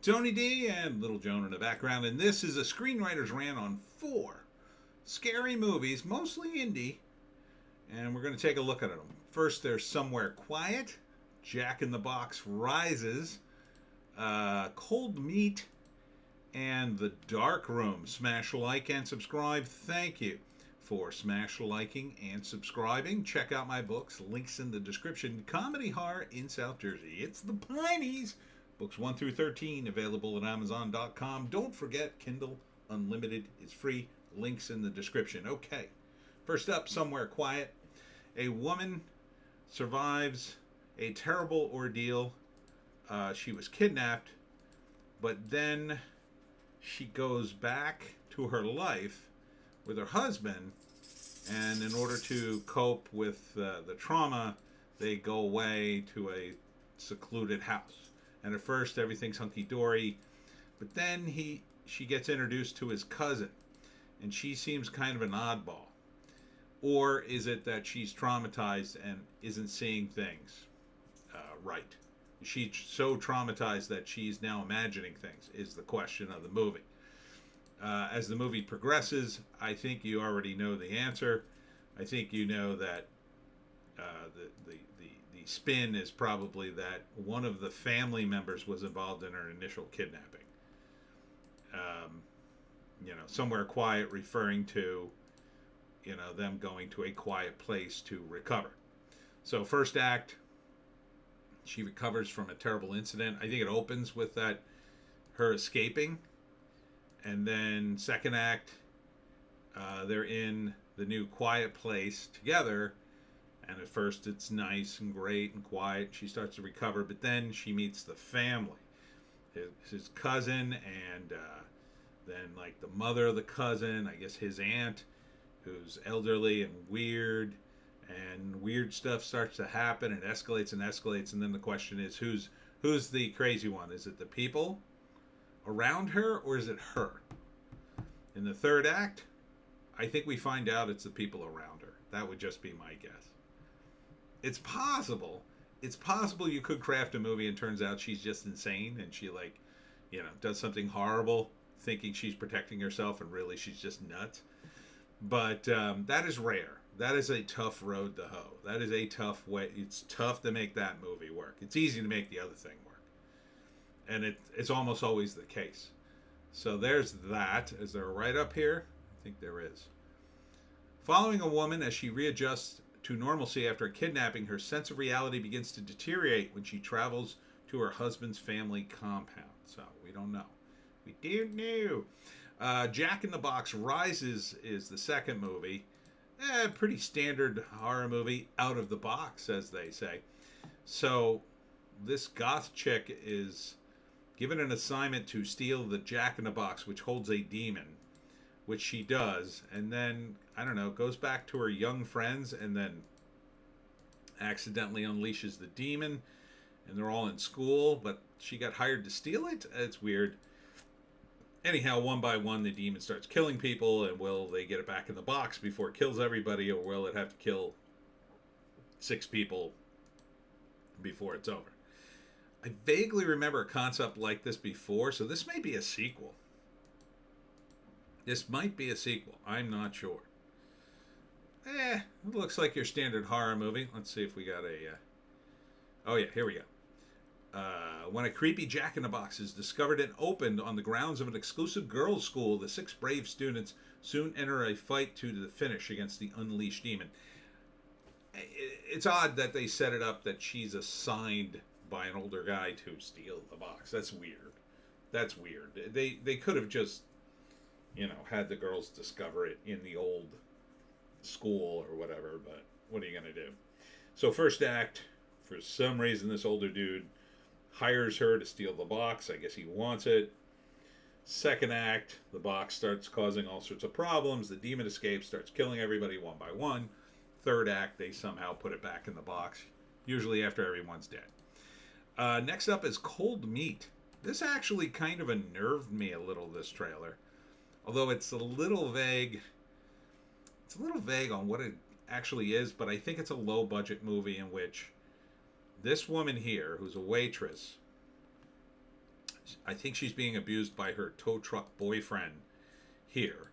Tony D and Little Joan in the background, and this is a screenwriter's rant on 4 scary movies, mostly indie, and we're going to take a look at them. First, there's Somewhere Quiet, Jack in the Box Rises, Cold Meat, and The Dark Room. Smash like and subscribe. Thank you for smash liking and subscribing. Check out my books, links in the description. Comedy horror in South Jersey. It's the Pineys. Books 1 through 13 available at Amazon.com. Don't forget, Kindle Unlimited is free. Links in the description. Okay, first up, Somewhere Quiet. A woman survives a terrible ordeal. She was kidnapped, but then she goes back to her life with her husband, and in order to cope with the trauma, they go away to a secluded house. And at first everything's hunky-dory, but then she gets introduced to his cousin, and she seems kind of an oddball. Or is it that she's traumatized and isn't seeing things right? She's so traumatized that she's now imagining things, is the question of the movie. As the movie progresses, I think you already know the answer. I think you know that the spin is probably that one of the family members was involved in her initial kidnapping. Somewhere Quiet referring to, them going to a quiet place to recover. So first act, she recovers from a terrible incident. I think it opens with that, her escaping. And then second act, they're in the new quiet place together. And at first it's nice and great and quiet. She starts to recover, but then she meets the family. His cousin and then like the mother of the cousin, I guess his aunt, who's elderly and weird stuff starts to happen. It escalates and escalates, and then the question is, who's the crazy one? Is it the people around her, or is it her? In the third act, I think we find out it's the people around her. That would just be my guess. It's possible you could craft a movie and turns out she's just insane and she does something horrible thinking she's protecting herself and really she's just nuts. But that is rare. That is a tough road to hoe. That is a tough way. It's tough to make that movie work. It's easy to make the other thing work. And it's almost always the case. So there's that. Is there a write-up here? I think there is. Following a woman as she readjusts to normalcy after a kidnapping, her sense of reality begins to deteriorate when she travels to her husband's family compound. So we don't know. We don't know. Jack in the Box Rises is the second movie. Pretty standard horror movie, out of the box, as they say. So this goth chick is given an assignment to steal the Jack in the Box, which holds a demon, which she does, and then, I don't know, goes back to her young friends and then accidentally unleashes the demon, and they're all in school, but she got hired to steal it? It's weird. Anyhow, one by one, the demon starts killing people, and will they get it back in the box before it kills everybody, or will it have to kill 6 people before it's over? I vaguely remember a concept like this before, so this may be a sequel. This might be a sequel. I'm not sure. It looks like your standard horror movie. Let's see if we got a... Oh, yeah, here we go. When a creepy Jack-in-the-Box is discovered and opened on the grounds of an exclusive girls' school, the 6 brave students soon enter a fight to the finish against the unleashed demon. It's odd that they set it up that she's assigned by an older guy to steal the box. That's weird. They could have just, had the girls discover it in the old school or whatever, but what are you going to do? So first act, for some reason this older dude hires her to steal the box. I guess he wants it. Second act, the box starts causing all sorts of problems. The demon escapes, starts killing everybody one by one. Third act, they somehow put it back in the box, usually after everyone's dead. Next up is Cold Meat. This actually kind of unnerved me a little, this trailer. Although it's a little vague. It's a little vague on what it actually is, but I think it's a low-budget movie in which this woman here, who's a waitress, I think she's being abused by her tow truck boyfriend here.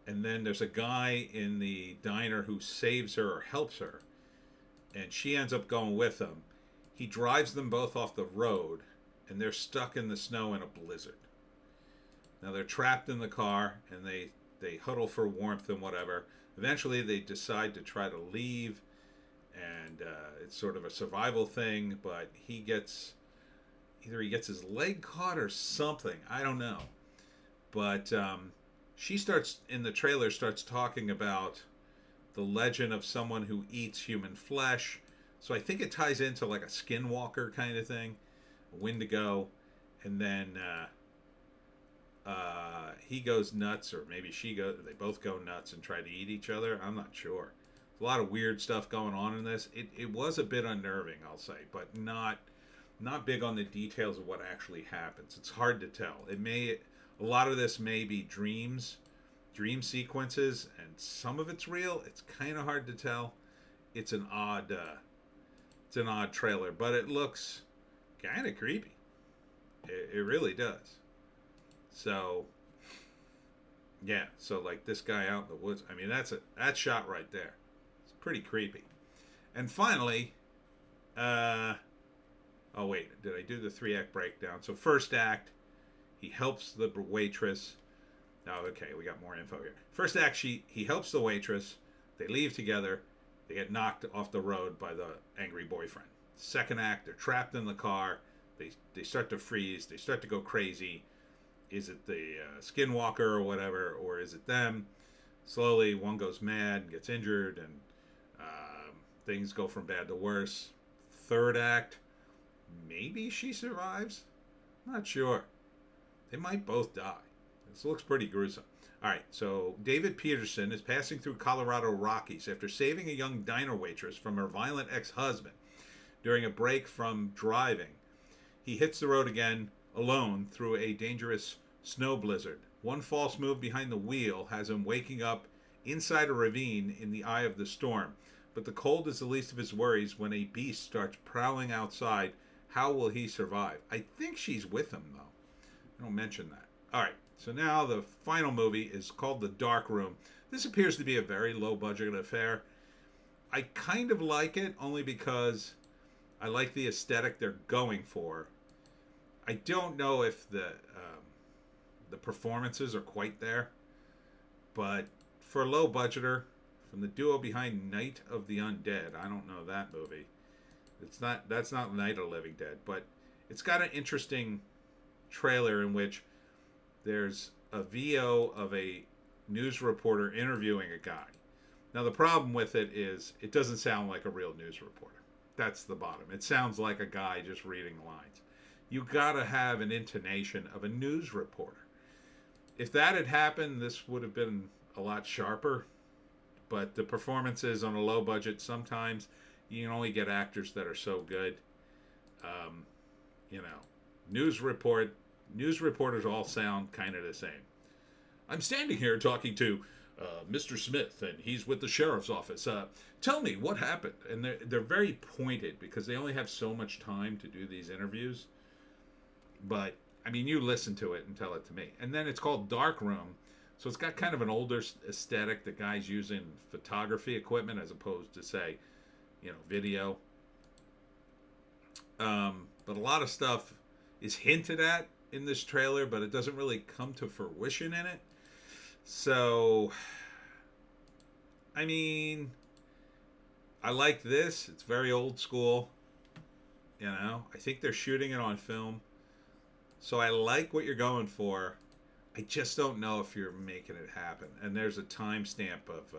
And then there's a guy in the diner who saves her or helps her, and she ends up going with him. He drives them both off the road, and they're stuck in the snow in a blizzard. Now they're trapped in the car, and they huddle for warmth and whatever. Eventually, they decide to try to leave, and it's sort of a survival thing. But he gets his leg caught or something. I don't know. But she starts in the trailer starts talking about the legend of someone who eats human flesh. So I think it ties into like a skinwalker kind of thing, a Wendigo, and then he goes nuts, or maybe she goes. They both go nuts and try to eat each other. I'm not sure. There's a lot of weird stuff going on in this. It was a bit unnerving, I'll say, but not big on the details of what actually happens. It's hard to tell. A lot of this may be dream sequences, and some of it's real. It's kind of hard to tell. It's an odd trailer, but it looks kind of creepy. It really does. So, yeah. So like this guy out in the woods. I mean, that's shot right there. It's pretty creepy. And finally, oh wait, did I do the 3-act breakdown? So first act, he helps the waitress. Oh, okay, we got more info here. First act, he helps the waitress. They leave together. They get knocked off the road by the angry boyfriend. Second act, they're trapped in the car. They start to freeze. They start to go crazy. Is it the skinwalker or whatever, or is it them? Slowly, one goes mad and gets injured, and things go from bad to worse. Third act, maybe she survives. Not sure. They might both die. This looks pretty gruesome. All right, so David Peterson is passing through Colorado Rockies after saving a young diner waitress from her violent ex-husband during a break from driving. He hits the road again alone through a dangerous snow blizzard. One false move behind the wheel has him waking up inside a ravine in the eye of the storm. But the cold is the least of his worries when a beast starts prowling outside. How will he survive? I think she's with him, though. I don't mention that. All right, so now the final movie is called The Dark Room. This appears to be a very low-budget affair. I kind of like it only because I like the aesthetic they're going for. I don't know if the performances are quite there, but for a low budgeter, from the duo behind Night of the Undead, I don't know that movie. That's not Night of the Living Dead, but it's got an interesting trailer in which there's a VO of a news reporter interviewing a guy. Now the problem with it is it doesn't sound like a real news reporter. That's the bottom. It sounds like a guy just reading lines. You gotta have an intonation of a news reporter. If that had happened, this would have been a lot sharper. But the performances on a low budget, sometimes you can only get actors that are so good. News reporters all sound kind of the same. I'm standing here talking to Mr. Smith, and he's with the sheriff's office. Tell me what happened. And they're very pointed because they only have so much time to do these interviews. But I mean, you listen to it and tell it to me. And then it's called Dark Room. So it's got kind of an older aesthetic. The guy's using photography equipment as opposed to, say, video. But a lot of stuff is hinted at in this trailer, but it doesn't really come to fruition in it. So, I mean, I like this. It's very old school. I think they're shooting it on film. So I like what you're going for. I just don't know if you're making it happen. And there's a timestamp of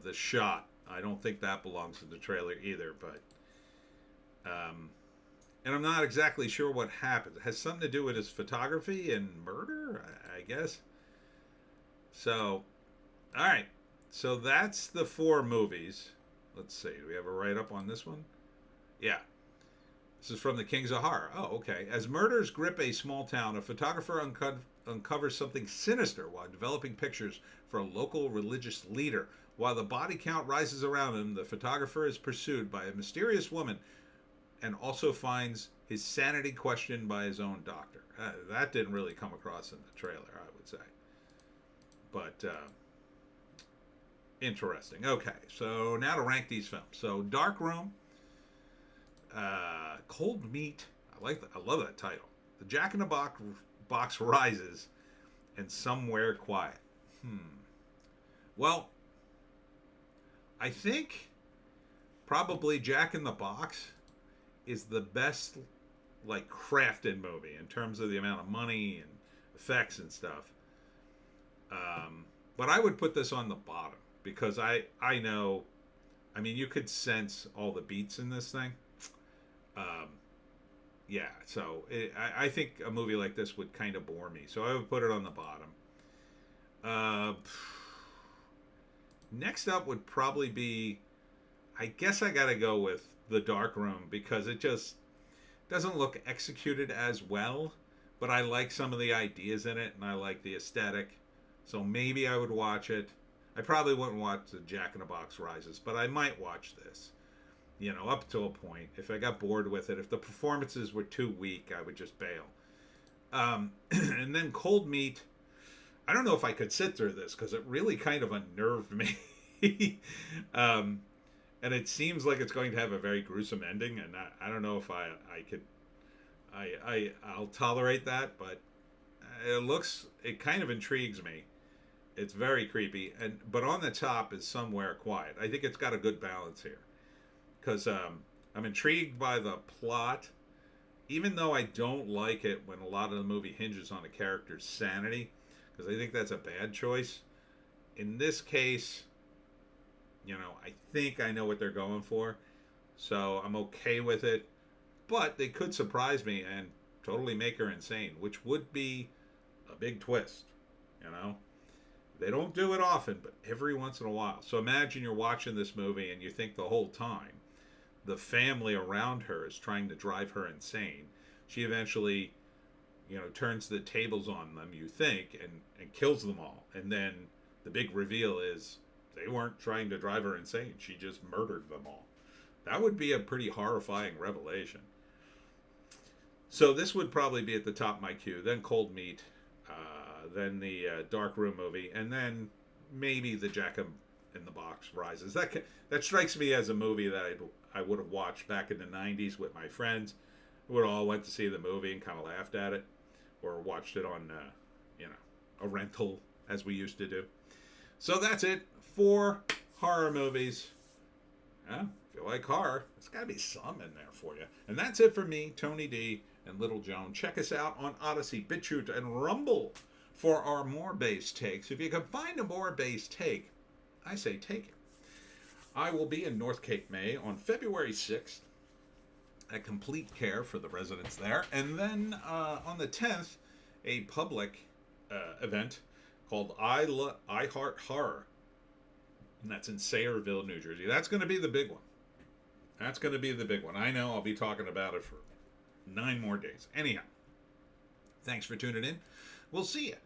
the shot. I don't think that belongs to the trailer either. But and I'm not exactly sure what happened. It has something to do with his photography and murder, I guess. So, all right. So that's the 4 movies. Let's see. Do we have a write-up on this one? Yeah. This is from the Kings of Horror. Oh, okay. As murders grip a small town, a photographer uncovers something sinister while developing pictures for a local religious leader. While the body count rises around him, the photographer is pursued by a mysterious woman and also finds his sanity questioned by his own doctor. That didn't really come across in the trailer, I would say. But interesting. Okay, so now to rank these films. So Dark Room, Cold Meat. I love that title. The Jack in the Box Rises, and Somewhere Quiet. Well, I think probably Jack in the Box is the best, like, crafted movie in terms of the amount of money and effects and stuff. But I would put this on the bottom because I know, I mean, you could sense all the beats in this thing. Yeah, so I think a movie like this would kind of bore me. So I would put it on the bottom. Next up would probably be, I guess I got to go with The Dark Room because it just doesn't look executed as well. But I like some of the ideas in it and I like the aesthetic. So maybe I would watch it. I probably wouldn't watch the Jack in the Box Rises, but I might watch this. You know, up to a point. If I got bored with it, if the performances were too weak, I would just bail. And then Cold Meat. I don't know if I could sit through this because it really kind of unnerved me. And it seems like it's going to have a very gruesome ending, and I don't know if I could. I'll tolerate that, but it kind of intrigues me. It's very creepy, but on the top is Somewhere Quiet. I think it's got a good balance here. Because I'm intrigued by the plot, even though I don't like it when a lot of the movie hinges on a character's sanity, because I think that's a bad choice. In this case, you know, I think I know what they're going for, so I'm okay with it. But they could surprise me and totally make her insane, which would be a big twist, you know? They don't do it often, but every once in a while. So imagine you're watching this movie and you think the whole time the family around her is trying to drive her insane. She eventually, you know, turns the tables on them, you think, and kills them all. And then the big reveal is they weren't trying to drive her insane. She just murdered them all. That would be a pretty horrifying revelation. So this would probably be at the top of my queue. Then Cold Meat, then the Dark Room movie, and then maybe the Jack in the Box Rises. That strikes me as a movie that I would have watched back in the 90s with my friends. We would all went to see the movie and kind of laughed at it, or watched it on, a rental, as we used to do. So that's it. 4 horror movies. Yeah, if you like horror, there's got to be some in there for you. And that's it for me, Tony D, and Little Joan. Check us out on Odysee, Bitchute, and Rumble for our more base takes. If you can find a more base take, I say take it. I will be in North Cape May on February 6th at Complete Care for the residents there. And then on the 10th, a public event called I Heart Horror. And that's in Sayreville, New Jersey. That's going to be the big one. That's going to be the big one. I know I'll be talking about it for 9 more days. Anyhow, thanks for tuning in. We'll see you